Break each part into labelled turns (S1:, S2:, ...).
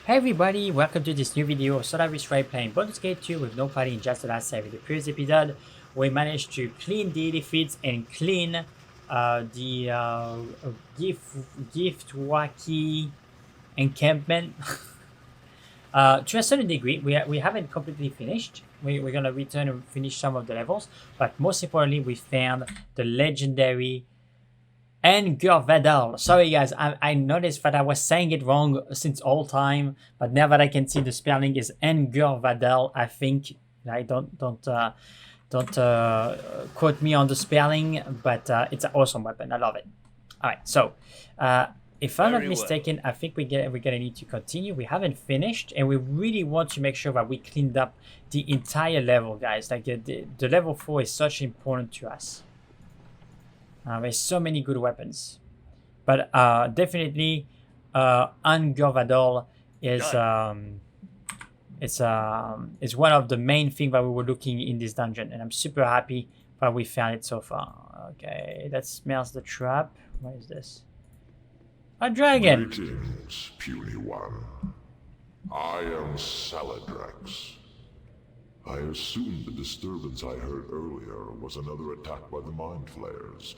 S1: Hey everybody, welcome to this new video of Solaris playing Baldur's Gate 2 with no party in just the last save. In the previous episode, we managed to clean the defeats and clean the gift wacky encampment. To a certain degree, we haven't completely finished. We're gonna return and finish some of the levels, but most importantly, we found the legendary Ender Vadal. Sorry guys, I noticed that I was saying it wrong since all time, but now that I can see the spelling is Ender Vadal, I think. I don't quote me on the spelling, but it's an awesome weapon. I love it. All right, so if I'm not mistaken, I think we're gonna need to continue. We haven't finished, and we really want to make sure that we cleaned up the entire level, guys. Like the level 4 is such important to us. There's so many good weapons, but definitely Ungurvadol is one of the main things that we were looking in this dungeon, and I'm super happy that we found it so far. Okay, that smells the trap. What is this? A dragon.
S2: Greetings, puny one. I am Saladrax. I assumed the disturbance I heard earlier was another attack by the Mind Flayers,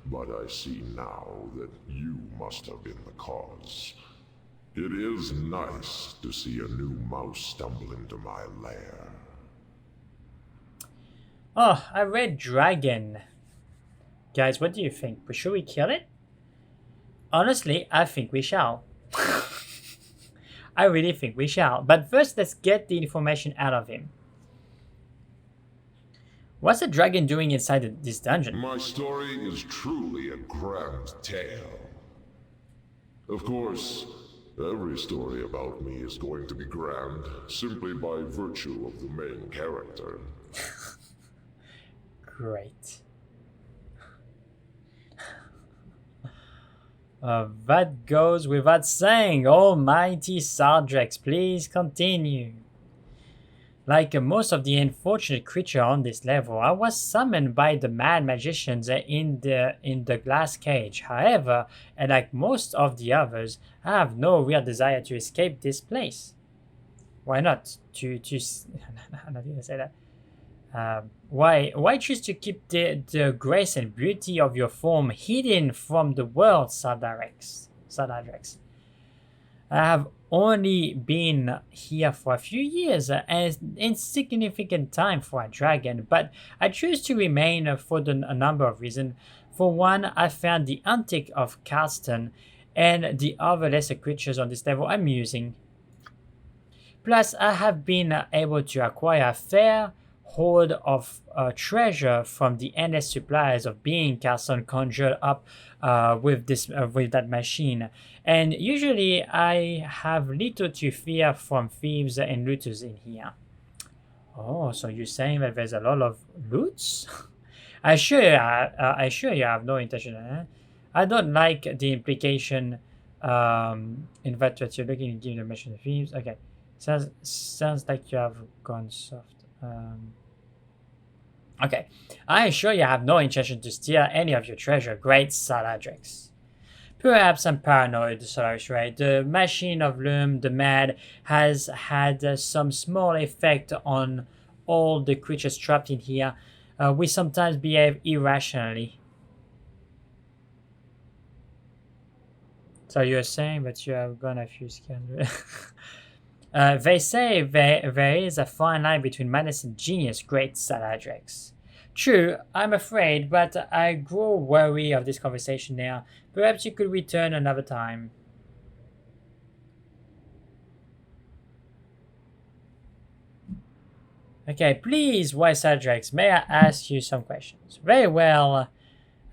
S2: but I see now that you must have been the cause. It is nice to see a new mouse stumble into my lair.
S1: Oh, a red dragon. Guys, what do you think? Should we kill it? Honestly, I think we shall. I really think we shall. But first, let's get the information out of him. What's the dragon doing inside this dungeon?
S2: My story is truly a grand tale. Of course, every story about me is going to be grand, simply by virtue of the main character.
S1: Great. That goes without saying. Almighty Sardrex, please continue. Like most of the unfortunate creature on this level, I was summoned by the mad magicians in the glass cage. However, and like most of the others, I have no real desire to escape this place. Why not? I'm not gonna say that. Why choose to keep the grace and beauty of your form hidden from the world, Sardrex? I have only been here for a few years, an insignificant time for a dragon, but I choose to remain for a number of reasons. For one, I found the antic of Carston and the other lesser creatures on this level amusing. Plus, I have been able to acquire a fair hoard of treasure from the endless supplies of being Carston conjured up with that machine. And usually I have little to fear from thieves and looters in here. Oh, so you're saying that there's a lot of loots? I assure you have no intention. I don't like the implication in that you're looking to give the mission to thieves. Okay, sounds like you have gone soft. Okay, I assure you have no intention to steal any of your treasure, great Saladrix. Perhaps I'm paranoid, Solaris, right? The machine of Loom, the Mad, has had some small effect on all the creatures trapped in here. We sometimes behave irrationally. So you're saying that you have gone a few scandals. They say there is a fine line between madness and genius, great Saladrex. True, I'm afraid, but I grow wary of this conversation now. Perhaps you could return another time. Okay, please, wise Saladrex, may I ask you some questions? Very well.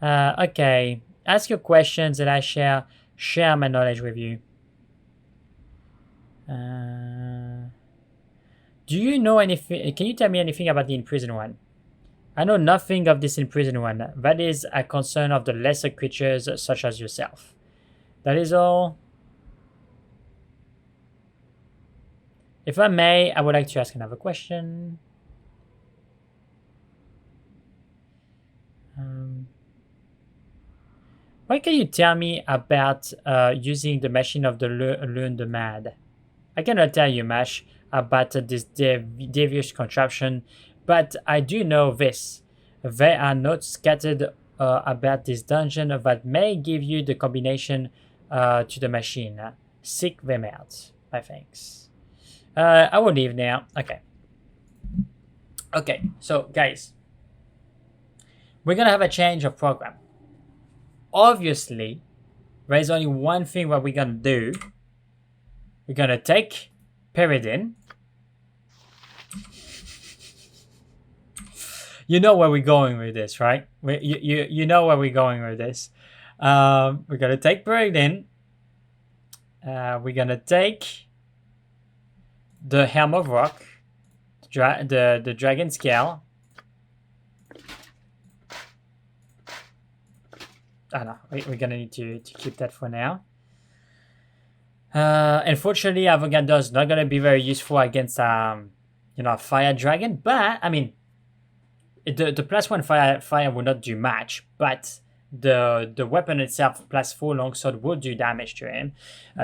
S1: Okay, ask your questions and I shall share my knowledge with you. Do you know anything? Can you tell me anything about the imprisoned one? I know nothing of this imprisoned one. That is a concern of the lesser creatures such as yourself. That is all. If I may, I would like to ask another question. What can you tell me about using the machine of the Learn the Mad? I cannot tell you much about this devious contraption, but I do know this. There are notes scattered about this dungeon that may give you the combination to the machine. Seek them out, my thanks. I will leave now. Okay. Okay, so guys, we're gonna have a change of program. Obviously, there's only one thing that we're gonna do. We're gonna take Peridin. You know where we're going with this, right? You know where we're going with this. We're gonna take Peridin. We're gonna take the Helm of Rock, the Dragon Scale. I know we're gonna need to keep that for now. Unfortunately, Avogadro is not gonna be very useful against Fire Dragon, but I mean, the +1 fire will not do much, but the weapon itself +4 longsword will do damage to him,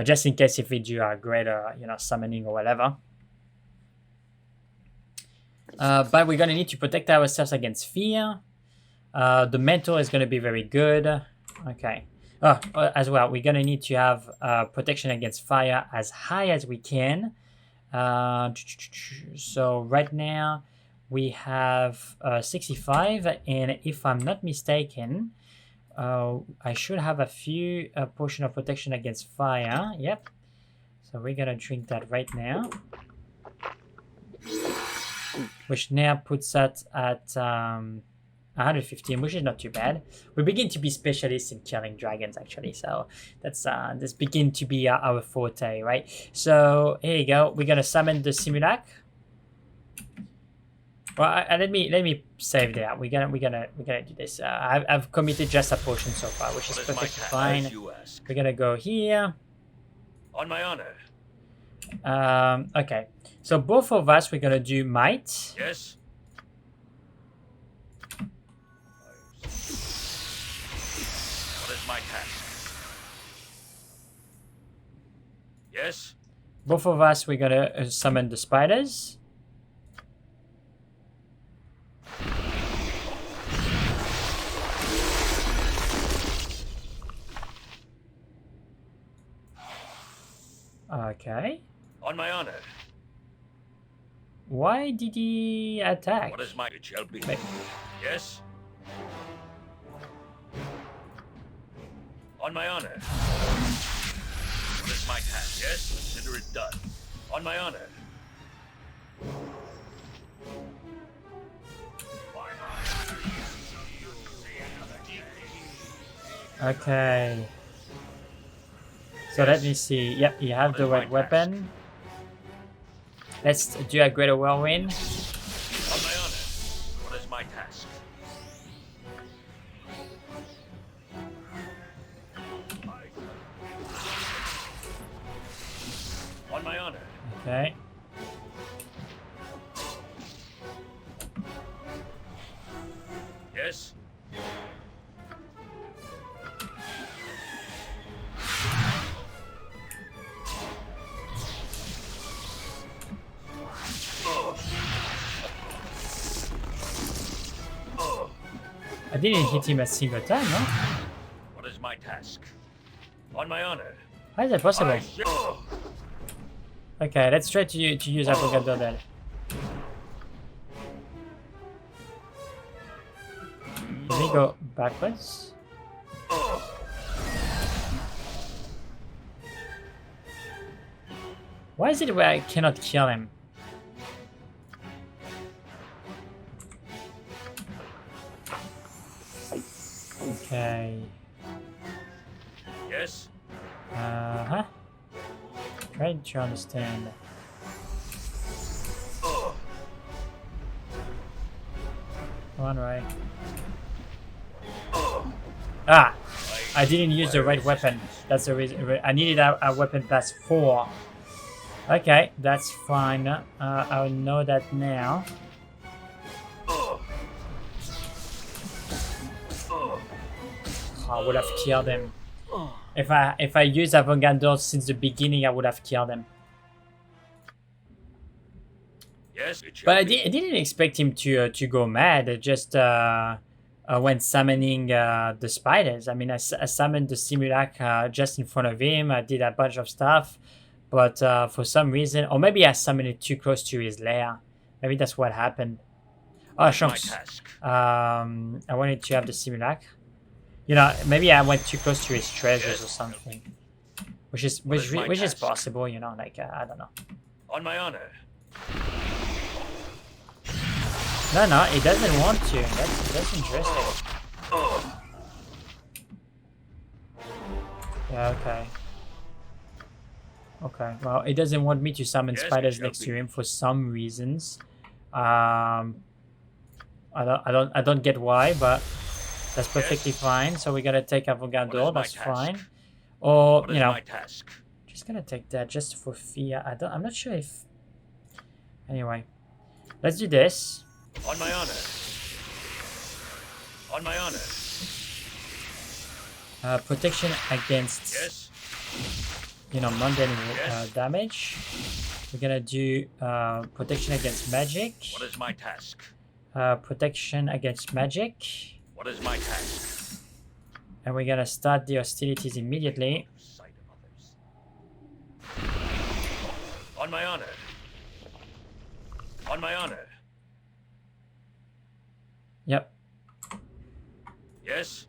S1: just in case if we do a greater summoning or whatever. But we're gonna need to protect ourselves against fear. The mental is gonna be very good. Okay. As well, we're gonna need to have protection against fire as high as we can. So right now we have 65, and if I'm not mistaken, I should have a few potion of protection against fire. Yep. So we're gonna drink that right now, which now puts us at 115, which is not too bad. We begin to be specialists in killing dragons, actually. So that's begin to be our forte, right? So here you go. We're gonna summon the Simulac. Well, let me save that. We're gonna do this. I've committed just a potion so far, which is perfectly fine. We're gonna go here.
S3: On my honor.
S1: Okay. So both of us, we're gonna do might.
S3: Yes. What is my task? Yes.
S1: Both of us, we're gonna summon the spiders. Okay.
S3: On my honor.
S1: Why did he attack?
S3: What is my... It shall be.
S1: Wait.
S3: Yes. On my honor. What is my task? Yes. Consider it done. On my honor.
S1: Okay. So let me see. Yep, you have the right weapon. Let's do a greater whirlwind.
S3: On my honor. What is my task? On my honor.
S1: Okay.
S3: Yes.
S1: I didn't hit him a single time, no?
S3: What is my task? On my honor.
S1: How is that possible? Okay, let's try to use Avogadro then. Let me go backwards. Why is it where I cannot kill him? Okay.
S3: Yes.
S1: Uh-huh. Trying to understand. Come on, right. Ah! I didn't use the right weapon. That's the reason. I needed a weapon +4. Okay, that's fine. I'll know that now. I would have killed him. If I used Avogadro since the beginning, I would have killed him.
S3: Yes, it shall
S1: But
S3: be.
S1: I didn't expect him to go mad. Just when summoning the spiders. I mean, I summoned the Simulacra just in front of him. I did a bunch of stuff, but for some reason, or maybe I summoned it too close to his lair. Maybe that's what happened. Oh,
S3: What is my
S1: shucks.
S3: task?
S1: I wanted to have the Simulacra. You know, maybe I went too close to his treasures or something, which is
S3: my
S1: which is
S3: task?
S1: possible. You know, like I don't know.
S3: On my honor.
S1: No, it doesn't want to. That's interesting. Yeah, okay. Okay, well, it doesn't want me to summon
S3: Yes, it
S1: spiders
S3: shall
S1: next to
S3: be.
S1: him for some reasons. I don't get why, but that's perfectly fine. So we're gonna take Avogador.
S3: my
S1: That's
S3: task?
S1: fine. Or
S3: What
S1: you
S3: is
S1: know,
S3: my task?
S1: just gonna take that just for fear. I'm not sure if. Anyway, let's do this.
S3: On my honor. On my honor.
S1: Protection against
S3: Yes.
S1: mundane
S3: Yes.
S1: damage. We're gonna do protection against magic.
S3: What is my task?
S1: Protection against magic.
S3: What is my task?
S1: And we're gonna start the hostilities immediately.
S3: Sight of others. On my honor. On my honor.
S1: Yep.
S3: Yes.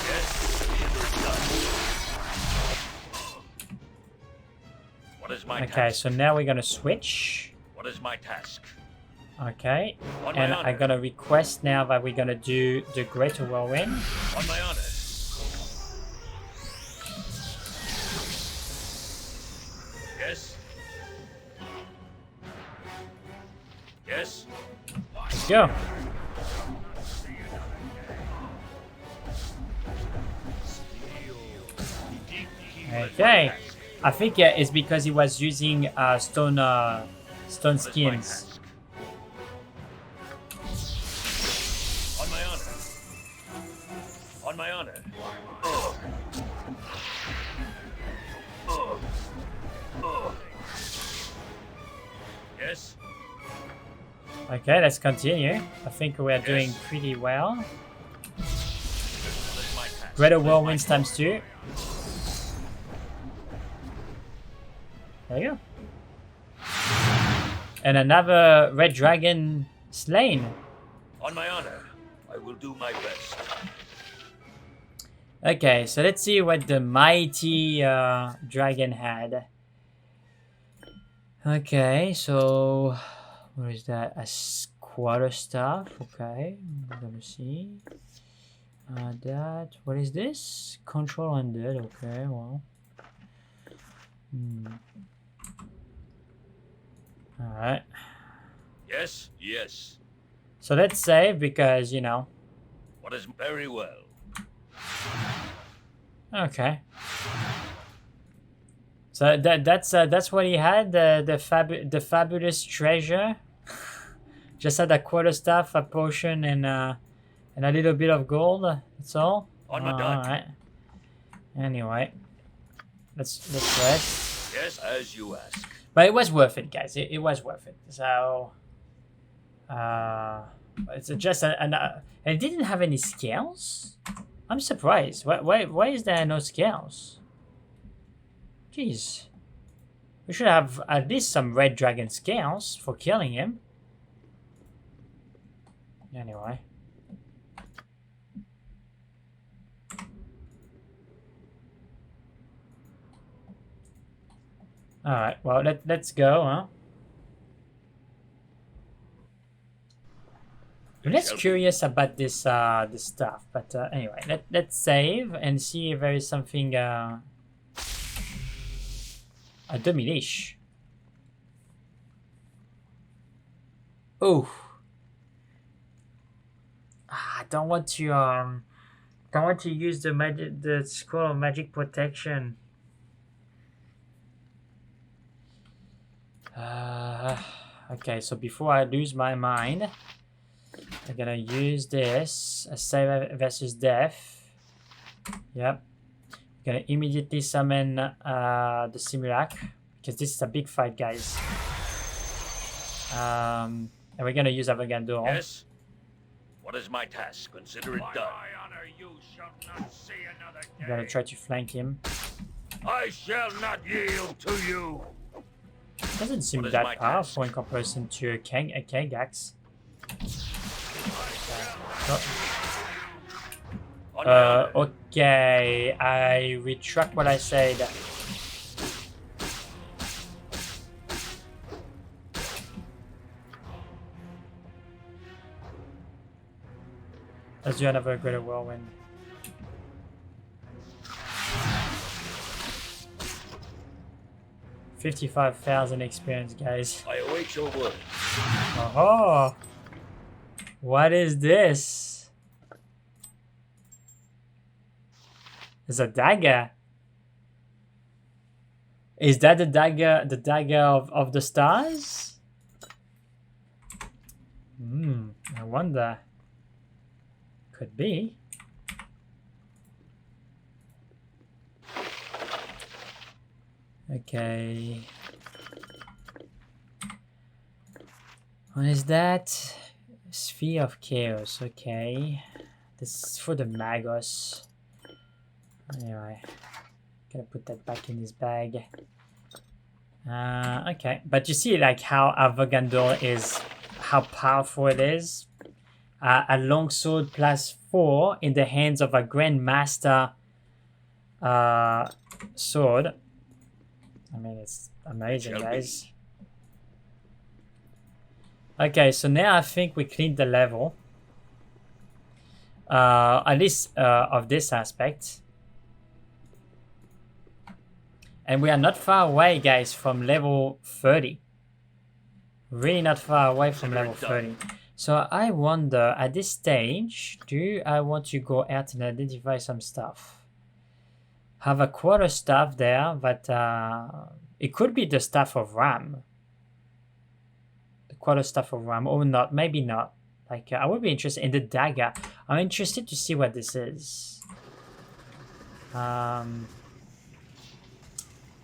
S3: Yes. Done. What is my
S1: Okay,
S3: task?
S1: so now we're gonna switch.
S3: What is my task?
S1: Okay.
S3: On my
S1: And
S3: honor.
S1: I'm gonna request now that we're gonna do the Greater Whirlwind.
S3: On my honor. Yes. Yes.
S1: Let's go. Okay. I think it's because he was using stone
S3: What is my
S1: skins.
S3: task? On my honor. On my honor. Yes.
S1: Okay, let's continue. I think we are doing
S3: Yes.
S1: pretty well.
S3: What is my task?
S1: Greater
S3: What is my
S1: Whirlwinds
S3: task?
S1: times 2. There you go. And another red dragon slain.
S3: On my honor. I will do my best.
S1: Okay, so let's see what the mighty dragon had. Okay, so what is that? A quarter staff. Okay, we're gonna see. That. What is this? Control undead. Okay, well. All right.
S3: Yes. Yes.
S1: So let's save because
S3: What is very well.
S1: Okay. So that's what he had, the fabulous treasure. Just had a quarterstaff, a potion, and a little bit of gold. That's all.
S3: On my
S1: All
S3: dot.
S1: right. Anyway, let's rest.
S3: Yes, as you ask.
S1: But it was worth it, guys. It was worth it. So, it's just and it didn't have any scales. I'm surprised. Why is there no scales? Jeez. We should have at least some red dragon scales for killing him. Anyway. Alright, well let's go, huh? I'm less curious about this stuff, but anyway, let's save and see if there is something a demi-leash. Oh, I don't want to use the scroll of magic protection. Okay, so before I lose my mind, I'm gonna use this, a save versus death. Yep. Gonna immediately summon the Simulacra because this is a big fight, guys. And we're gonna use Avogandor.
S3: Yes? What is my task? Consider it done.
S4: honor, you shall not see another
S1: I'm gonna try to flank him.
S3: I shall not yield to you.
S1: Doesn't seem
S3: What is
S1: that
S3: my
S1: powerful in comparison to a Kagax. Okay, I retract what I said. Let's do another greater whirlwind. $55,000 experience, guys.
S3: I await your word.
S1: Oh, what is this? It's a dagger. Is that the dagger? The dagger of the stars? I wonder. Could be. Okay. What is that? Sphere of Chaos. Okay. This is for the Magos. Anyway. Gonna put that back in his bag. Okay. But you see like how Avogandor is, how powerful it is. A longsword +4 in the hands of a Grandmaster sword. I mean, it's amazing, guys. Okay, so now I think we cleaned the level. At least of this aspect. And we are not far away, guys, from level 30. Really not far away from level 30. So I wonder, at this stage, do I want to go out and identify some stuff? Have a quarter staff there, but it could be the staff of Ram. The quarter staff of Ram, or not, maybe not. Like, I would be interested in the dagger. I'm interested to see what this is.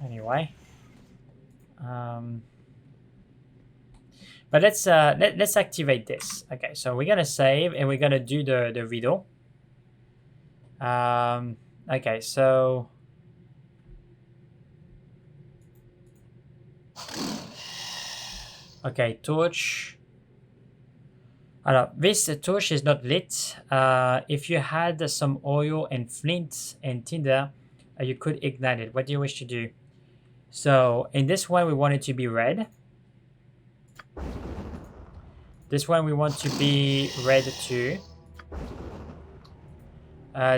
S1: Anyway. But let's activate this. Okay, so we're gonna save and we're gonna do the riddle. Okay, so okay, torch. This torch is not lit. If you had some oil and flint and tinder, you could ignite it. What do you wish to do? So in this one, we want it to be red. This one we want to be red too.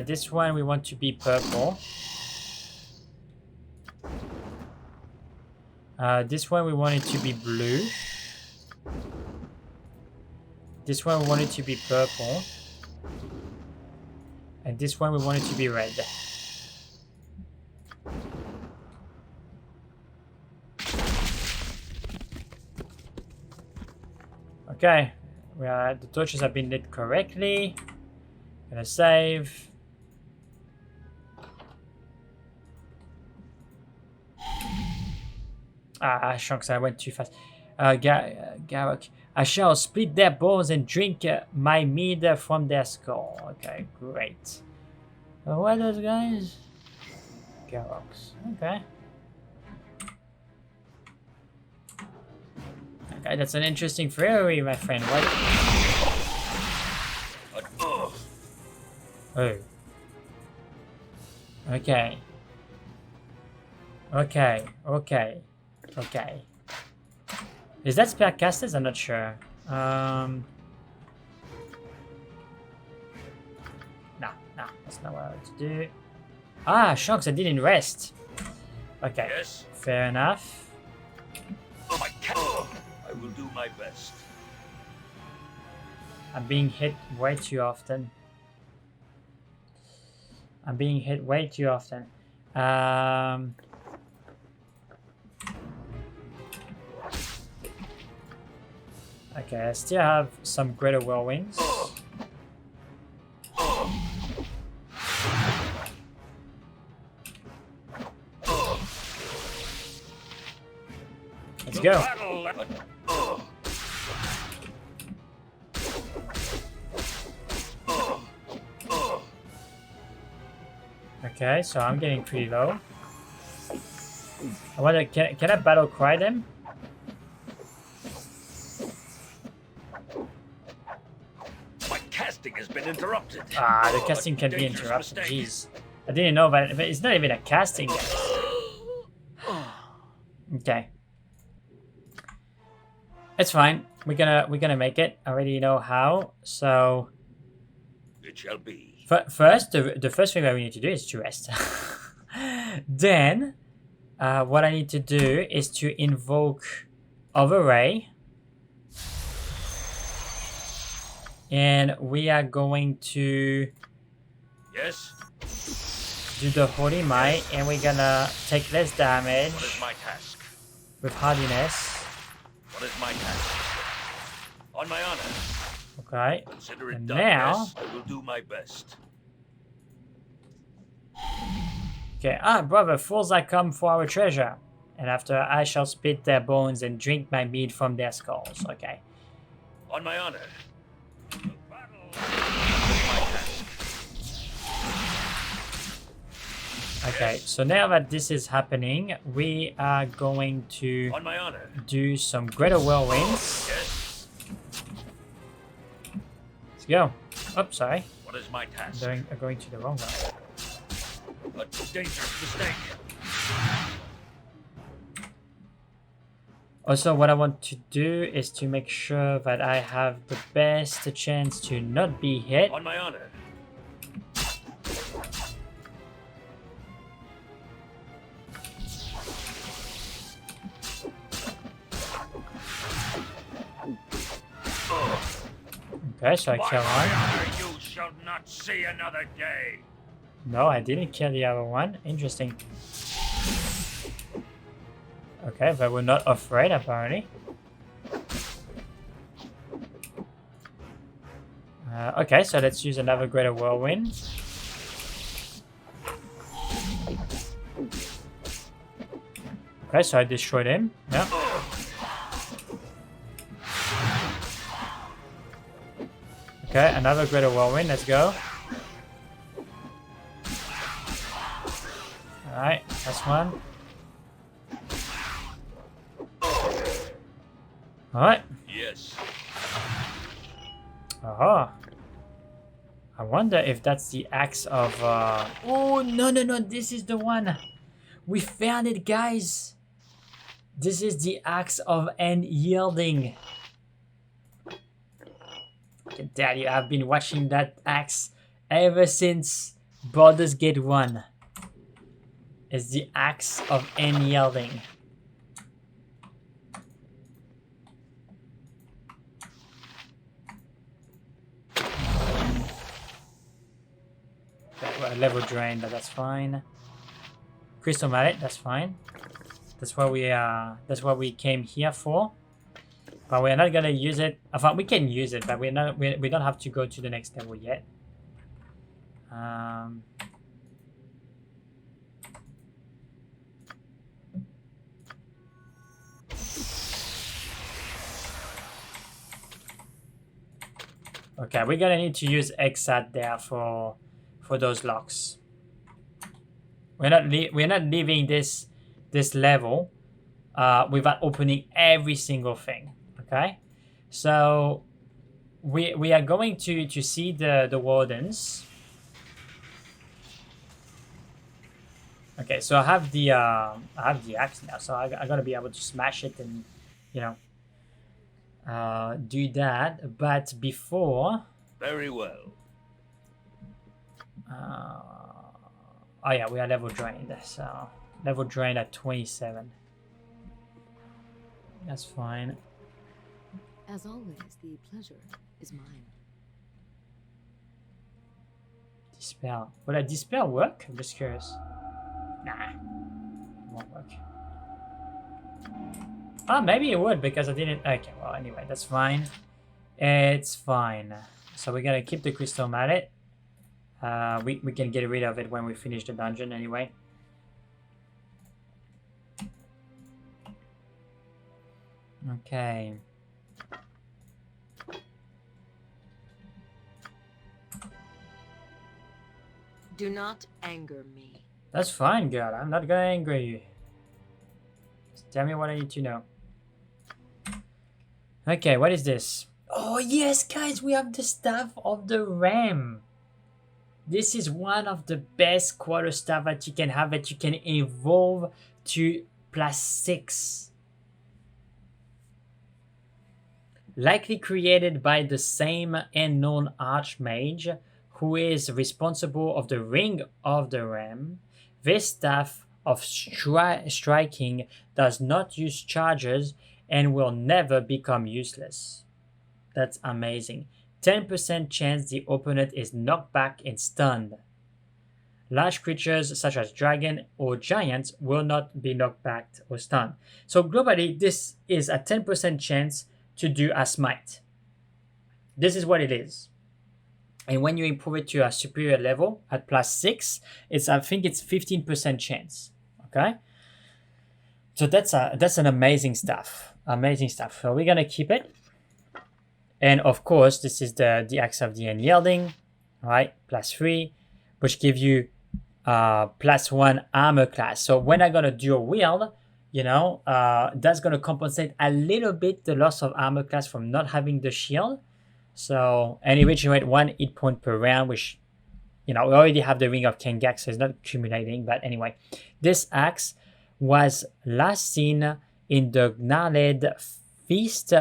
S1: This one we want to be purple. This one we want it to be blue. This one we want it to be purple. And this one we want it to be red. Okay, the torches have been lit correctly. Gonna save. Shucks, I went too fast. Garrock, I shall split their bones and drink my mead from their skull. Okay, great. Who are those guys? Garrocks. Okay. Okay, that's an interesting theory, my friend. What? Oh. Okay. Okay. Okay. Okay. Is that spellcasters? I'm not sure. No, that's not what I want to do. Shucks, I didn't rest. Okay.
S3: Yes.
S1: Fair enough.
S3: I will do my best.
S1: I'm being hit way too often. Okay, I still have some greater whirlwinds. go. Okay, so I'm getting pretty low. I wonder, can I battle cry them?
S3: My casting has been interrupted.
S1: Ah, the casting can be
S3: Dangerous
S1: interrupted.
S3: mistake.
S1: Jeez, I didn't know, but it's not even a casting. Okay, it's fine. We're gonna make it. I already know how. So
S3: It shall be.
S1: first, the first thing that we need to do is to rest. Then, what I need to do is to invoke Overray. And we are going to
S3: Yes?
S1: do the Holy Might, and we're gonna take less damage
S3: What is my task?
S1: with hardiness.
S3: What is my task? On my honor.
S1: Okay.
S3: Consider it
S1: And
S3: done.
S1: now-
S3: Yes, I will do my best.
S1: Okay. Ah, brother, fools I come for our treasure. And after I shall spit their bones and drink my mead from their skulls. Okay.
S3: On my honor. What is my task?
S1: Okay. So now that this is happening, we are going to
S3: On my honor.
S1: do some greater whirlwinds.
S3: Yes?
S1: Let's go. Oops, sorry.
S3: What is my task?
S1: I'm going to the wrong one.
S3: A dangerous mistake.
S1: Also, what I want to do is to make sure that I have the best chance to not be hit.
S3: On my honor.
S1: Okay, so I
S4: By
S1: kill
S4: my
S1: one.
S4: honor, you shall not see another day.
S1: No, I didn't kill the other one. Interesting. Okay, but we're not afraid apparently. Okay, so let's use another greater whirlwind. Okay, so I destroyed him. Yeah. Okay, another greater whirlwind. Let's go. Alright, that's one. Alright.
S3: Yes.
S1: Aha. I wonder if that's the axe of Oh no, this is the one. We found it, guys. This is the axe of Unyielding. I can tell you, I've been watching that axe ever since Baldur's Gate 1. It's the axe of Unyielding. Okay, well, level drain, but that's fine. Crystal mallet, that's fine. That's what we came here for. But we're not gonna use it. I thought we can use it, but we don't have to go to the next level yet. Okay, we're gonna need to use Exat there for those locks. We're not leaving this level without opening every single thing. Okay, so we are going to see the wardens. Okay, so I have the axe now, so I gotta be able to smash it and, you know, do that. But before,
S3: Very well.
S1: oh yeah, we are level drained, so level drained at 27. That's fine.
S5: As always, the pleasure is mine.
S1: Dispel. Would a dispel work? I'm just curious. Nah, it won't work. Oh, maybe it would because I didn't. Okay, well, anyway, that's fine. It's fine. So we're gonna keep the crystal mallet. We can get rid of it when we finish the dungeon anyway. Okay.
S5: Do not anger me.
S1: That's fine, girl. I'm not gonna anger you. Just tell me what I need to know. Okay, what is this? Oh yes, guys, we have the Staff of the Ram. This is one of the best quarterstaff that you can have, that you can evolve to +6. Likely created by the same unknown archmage who is responsible of the Ring of the Ram. This staff of striking does not use charges and will never become useless. That's amazing. 10% chance the opponent is knocked back and stunned. Large creatures such as dragon or giants will not be knocked back or stunned. So globally, this is a 10% chance to do a smite. This is what it is. And when you improve it to a superior level at +6, I think it's 15% chance. Okay? So that's an amazing stuff. Amazing stuff. So we're gonna keep it. And of course, this is the Axe of the Unyielding, right? +3, which give you +1 armor class. So when I'm gonna do a wield, you know, that's gonna compensate a little bit the loss of armor class from not having the shield. So, and it regenerate 1 hit point per round, which, you know, we already have the Ring of Kengak, so it's not accumulating. But anyway, this axe was last seen in the Gnarled Feast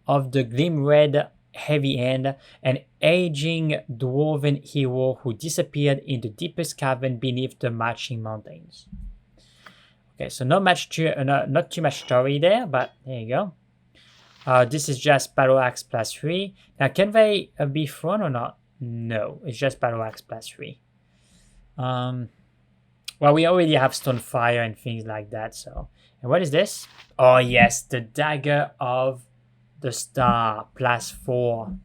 S1: of the Glimred Heavy Hand, an aging dwarven hero who disappeared in the deepest cavern beneath the Marching Mountains. Okay, so not too much story there, but there you go. This is just Battle Axe +3. Now, can they be thrown or not? No, it's just Battle Axe +3. Well, we already have Stonefire and things like that, so. And what is this? Oh, yes, the Dagger of the Star +4.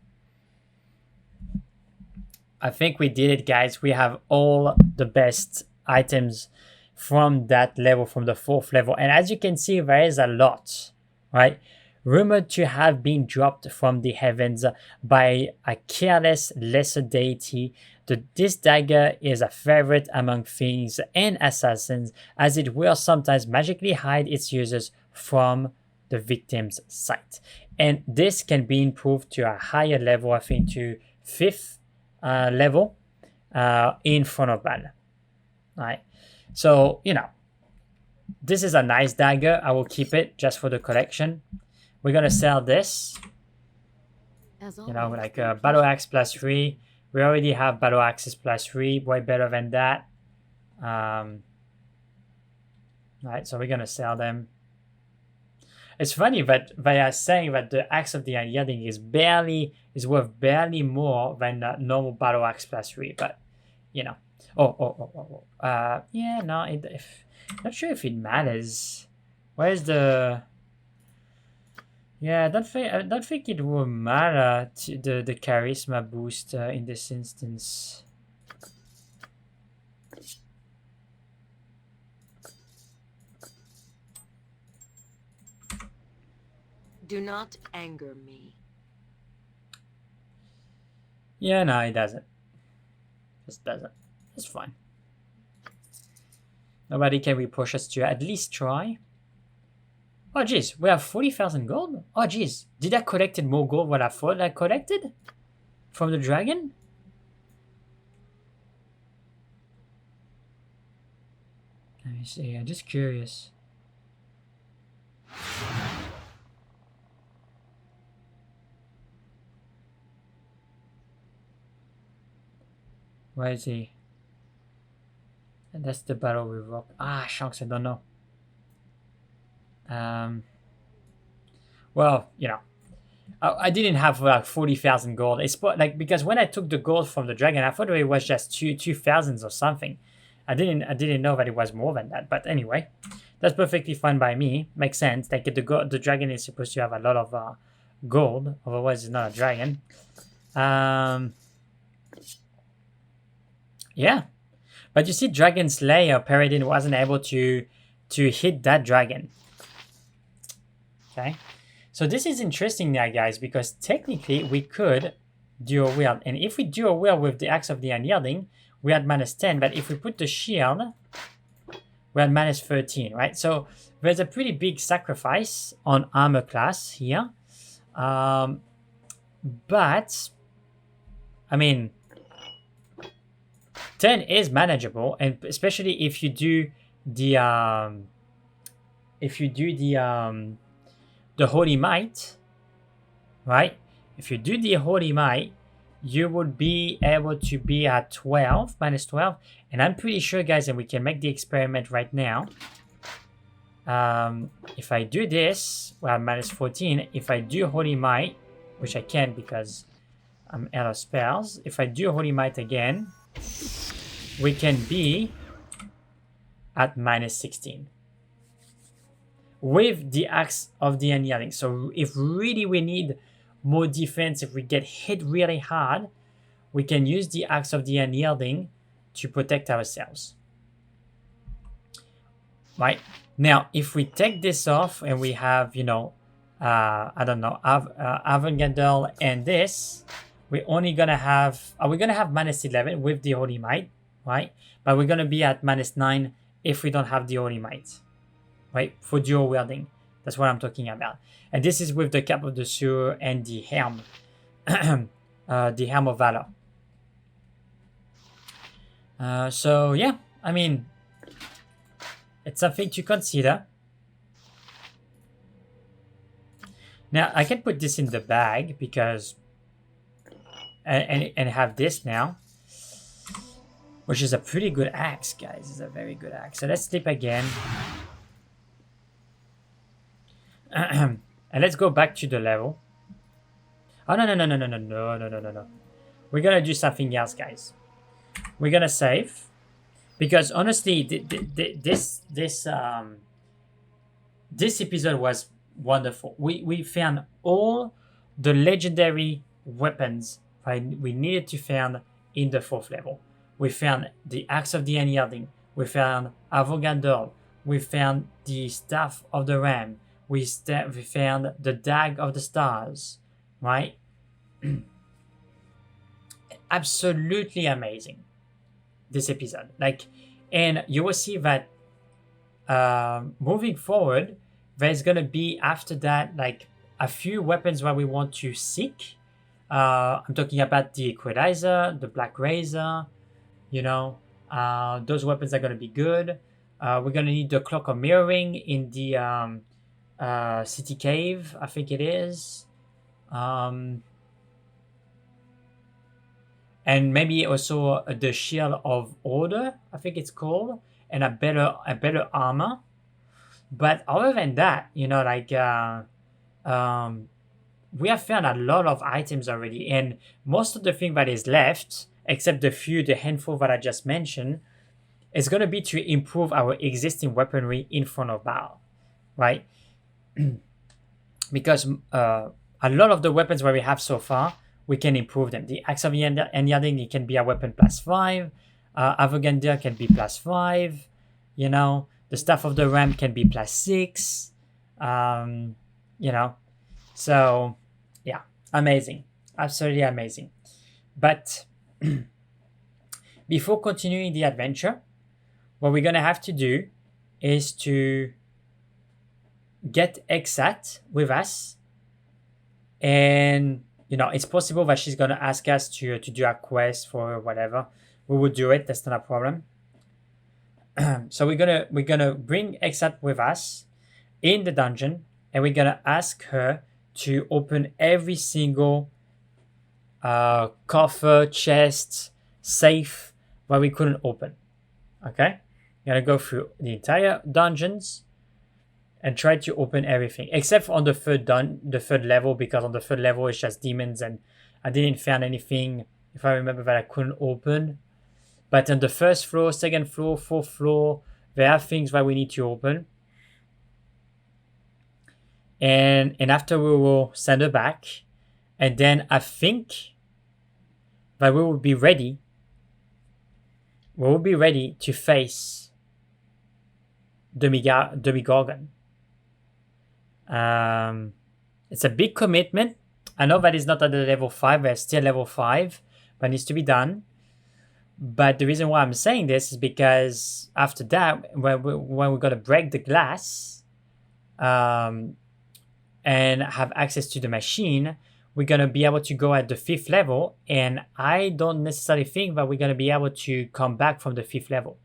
S1: I think we did it, guys. We have all the best items from that level, from the 4th level. And as you can see, there is a lot, right? Rumored to have been dropped from the heavens by a careless lesser deity, this dagger is a favorite among fiends and assassins, as it will sometimes magically hide its users from the victim's sight. And this can be improved to a higher level, I think to 5th level in front of battle. Right? So, you know, this is a nice dagger. I will keep it just for the collection. We're gonna sell this. You know, like Battle Axe +3. We already have Battle Axes +3, way better than that. Right, so we're gonna sell them. It's funny that they are saying that the Axe of the Unyielding is worth barely more than the normal Battle Axe +3, but you know. Yeah, no, not sure if it matters. Where's the? Yeah, I don't think it will matter to the charisma boost in this instance.
S5: Do not anger me.
S1: Yeah, no, it doesn't. Just doesn't. It's fine. Nobody can repush us to at least try. Oh, jeez, we have 40,000 gold? Oh, jeez, did I collected more gold than I thought I collected? From the dragon? Let me see, I'm just curious. Where is he? And that's the battle with rock. Ah, shucks, I don't know. Well, you know, I didn't have like 40,000 gold. It's like, because when I took the gold from the dragon, I thought it was just 2,000 or something. I didn't know that it was more than that. But anyway, that's perfectly fine by me. Makes sense. Like the dragon is supposed to have a lot of gold, otherwise it's not a dragon. Yeah, but you see, Dragon Slayer Paradin wasn't able to hit that dragon. Okay, So this is interesting now, guys, because technically we could dual wield. And if we dual wield with the Axe of the Unyielding, we had -10. But if we put the shield, we had -13, right? So there's a pretty big sacrifice on armor class here. But, I mean, 10 is manageable, and especially if you do the Holy Might, right? If you do the Holy Might, you would be able to be at 12, -12, and I'm pretty sure, guys, and we can make the experiment right now. If I do this, well, -14. If I do Holy Might, which I can't because I'm out of spells. If I do Holy Might again, we can be at -16 with the Axe of the Unyielding. So if really we need more defense, if we get hit really hard, we can use the Axe of the Unyielding to protect ourselves. Right? Now, if we take this off and we have, you know, I don't know, Avangandel and this, we're only gonna have, we're gonna have -11 with the Holy Might, right? But we're gonna be at -9 if we don't have the Holy Might, right? For dual wielding, that's what I'm talking about. And this is with the Cap of the Sewer and the Helm, the Helm of Valor. So yeah, I mean, it's something to consider. Now I can put this in the bag because and have this now, which is a pretty good axe, guys. It's a very good axe. So let's sleep again. And let's go back to the level. Oh no. We're gonna do something else, guys. We're gonna save. Because honestly, this episode was wonderful. We found all the legendary weapons we needed to find in the 4th level. We found the Axe of the Unyielding. We found Avogandol. We found the Staff of the Ram. We found the Dagger of the Stars. Right? Absolutely amazing. This episode, and you will see that moving forward, there's gonna be after that a few weapons where we want to seek. I'm talking about the Equalizer, the Black Razor, you know, those weapons are gonna be good. We're gonna need the Cloak of Mirroring in the City Cave, I think it is. And maybe also the Shield of Order, I think it's called, and a better armor. But other than that, you know, we have found a lot of items already, and most of the thing that is left, except the handful that I just mentioned, is going to be to improve our existing weaponry in front of Baal, right? Because a lot of the weapons that we have so far, we can improve them. The Axe of the Unyielding, it can be a weapon +5. Avogander can be +5. You know, the Staff of the Ram can be +6. You know, so yeah, amazing, absolutely amazing. But before continuing the adventure, what we're gonna have to do is to get Exat with us, and you know, it's possible that she's gonna ask us to do a quest for whatever. We will do it. That's not a problem. So we're gonna bring Exat with us in the dungeon, and we're gonna ask her to open every single coffer, chest, safe that we couldn't open. Okay, we're gonna go through the entire dungeons and try to open everything except on the third level, because on the 3rd level it's just demons, and I didn't find anything, if I remember, that I couldn't open. But on the 1st floor, 2nd floor, 4th floor, there are things that we need to open. And after we will send her back, and then I think that we will be ready. We will be ready to face Demigorgon. It's a big commitment. I know that it's not at the level 5, but it's still level 5, but needs to be done. But the reason why I'm saying this is because after that, when we're going to break the glass and have access to the machine, we're going to be able to go at the 5th level. And I don't necessarily think that we're going to be able to come back from the 5th level.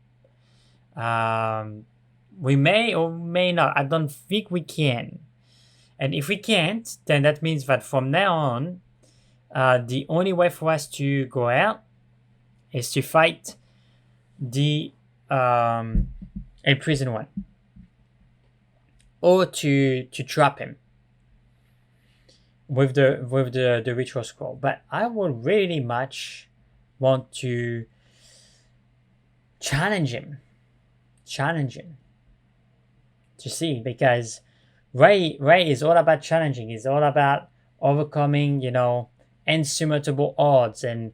S1: We may or may not. I don't think we can. And if we can't, then that means that from now on, the only way for us to go out is to fight the imprisoned one, or to trap him with the ritual scroll. But I would really much want to challenge him to see, because Ray is all about challenging. He's all about overcoming, insurmountable odds and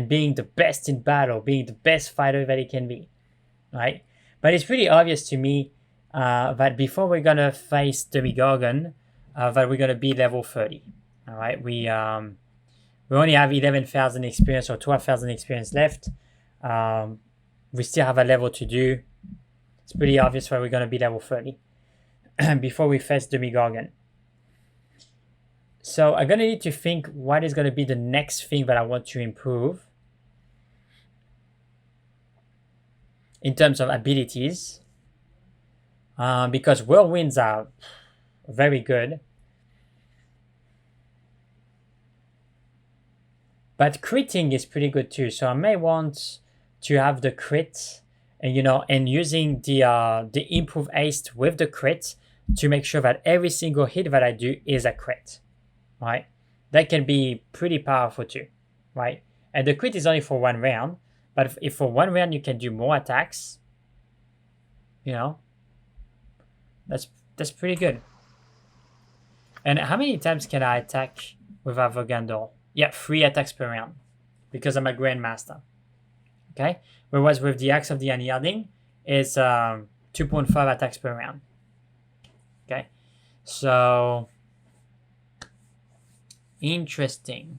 S1: being the best in battle, being the best fighter that he can be, right? But it's pretty obvious to me that before we're gonna face Demigorgon, that we're gonna be level 30. All right, we only have 11,000 experience or 12,000 experience left. We still have a level to do. It's pretty obvious that we're gonna be level 30 before we face Demigorgon. So I'm gonna need to think what is gonna be the next thing that I want to improve in terms of abilities, because whirlwinds are very good, but critting is pretty good too. So I may want to have the crit, and using the improve haste with the crit to make sure that every single hit that I do is a crit. Right, that can be pretty powerful too, right? And the crit is only for 1 round, but if for 1 round you can do more attacks, that's pretty good. And how many times can I attack with Avogandor? Yeah, 3 attacks per round, because I'm a Grandmaster. Okay, whereas with the Axe of the Unyielding, it's 2.5 attacks per round. Okay, so interesting.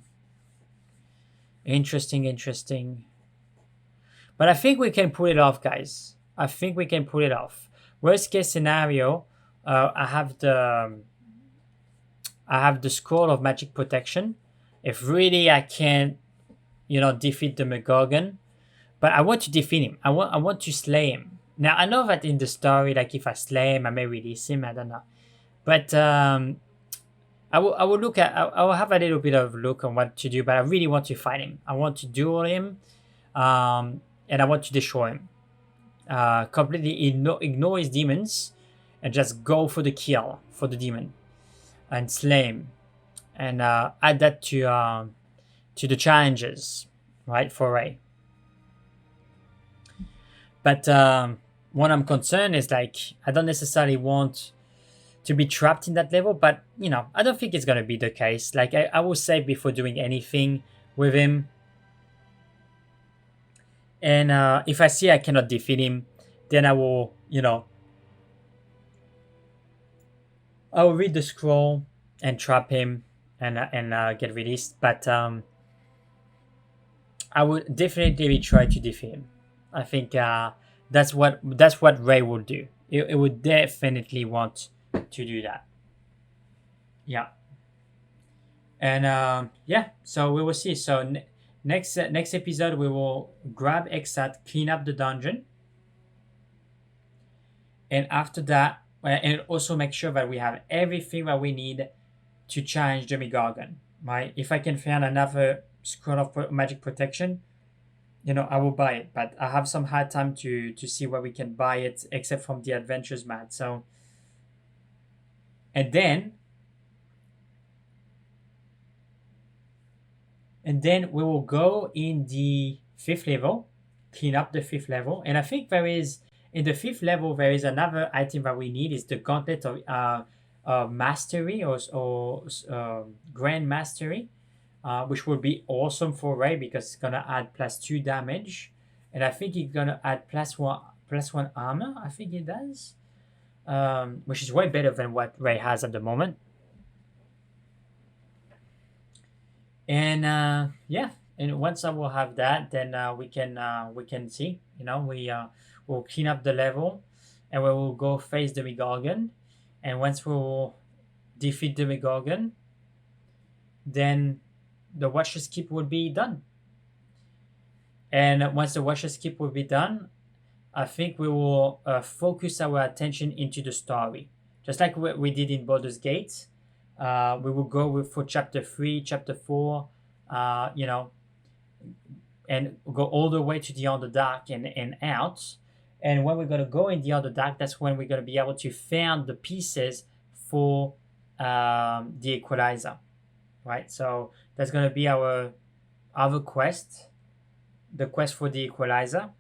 S1: But I think we can pull it off, guys. I think we can pull it off. Worst case scenario, I have the scroll of magic protection. If really I can't, defeat the Demogorgon, but I want to defeat him. I want to slay him. Now I know that in the story, like if I slay him, I may release him. I don't know, but I will have a little bit of look on what to do, but I really want to fight him. I want to duel him, and I want to destroy him. Completely ignore his demons, and just go for the kill for the demon, and slay him, and add that to the challenges, right, for Ray. But what I'm concerned is, like, I don't necessarily want to be trapped in that level, but I don't think it's gonna be the case. Like I will say before doing anything with him, and if I see I cannot defeat him, then I will read the scroll and trap him and get released. But I would definitely try to defeat him. I think that's what Ray will do. It would definitely want to do that. Yeah. And so we will see. So next episode we will grab Exat, clean up the dungeon, and after that, and also make sure that we have everything that we need to challenge Demigorgon. Right? If I can find another scroll of magic protection, I will buy it. But I have some hard time to see where we can buy it, except from the adventures mat. So, and then we will go in the 5th level, clean up the 5th level, and I think in the 5th level there is another item that we need, is the Gauntlet of Mastery or Grand Mastery, which will be awesome for Ray because it's gonna add +2 damage, and I think it's gonna add +1 armor. I think it does, which is way better than what Ray has at the moment. And yeah, and once I will have that, then we can see, you know, we'll clean up the level, and we will go face the Megorgon. And once we will defeat the Megorgon, then the Watcher's Keep will be done. And once the Watcher's Keep will be done, I think we will focus our attention into the story, just like we did in Baldur's Gate. We will go for chapter 3, chapter 4, you know, and go all the way to the Underdark and out. And when we're going to go in the Underdark, that's when we're going to be able to find the pieces for the Equalizer, right? So that's going to be our other quest, the quest for the Equalizer.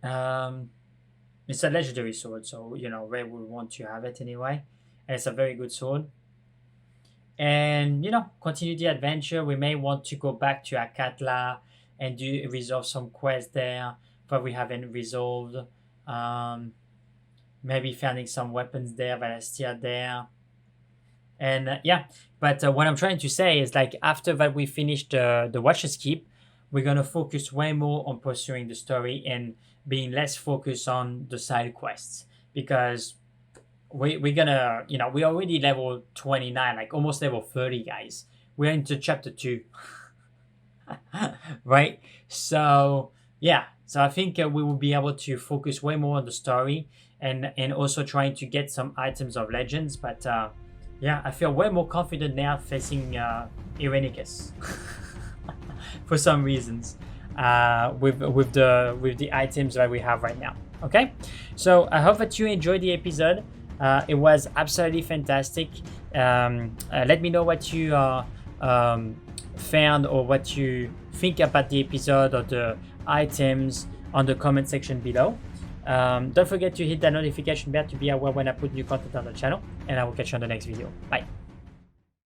S1: It's a legendary sword, so you know Ray will want to have it anyway, and it's a very good sword. And you know, continue the adventure. We may want to go back to Akatla and resolve some quests there that we haven't resolved. Maybe finding some weapons there that are still there. And yeah, but what I'm trying to say is, like, after that we finish the Watcher's Keep, we're gonna focus way more on pursuing the story and being less focused on the side quests, because we're gonna, you know, we're already level 29, like almost level 30, guys. We're into chapter 2. Right? So yeah, so I think we will be able to focus way more on the story and also trying to get some items of legends. But yeah, I feel way more confident now facing Irenicus for some reasons, with the items that we have right now. Okay, so I hope that you enjoyed the episode. It was absolutely fantastic. Let me know what you found or what you think about the episode or the items on the comment section below. Don't forget to hit that notification bell to be aware when I put new content on the channel, and I will catch you on the next video. Bye.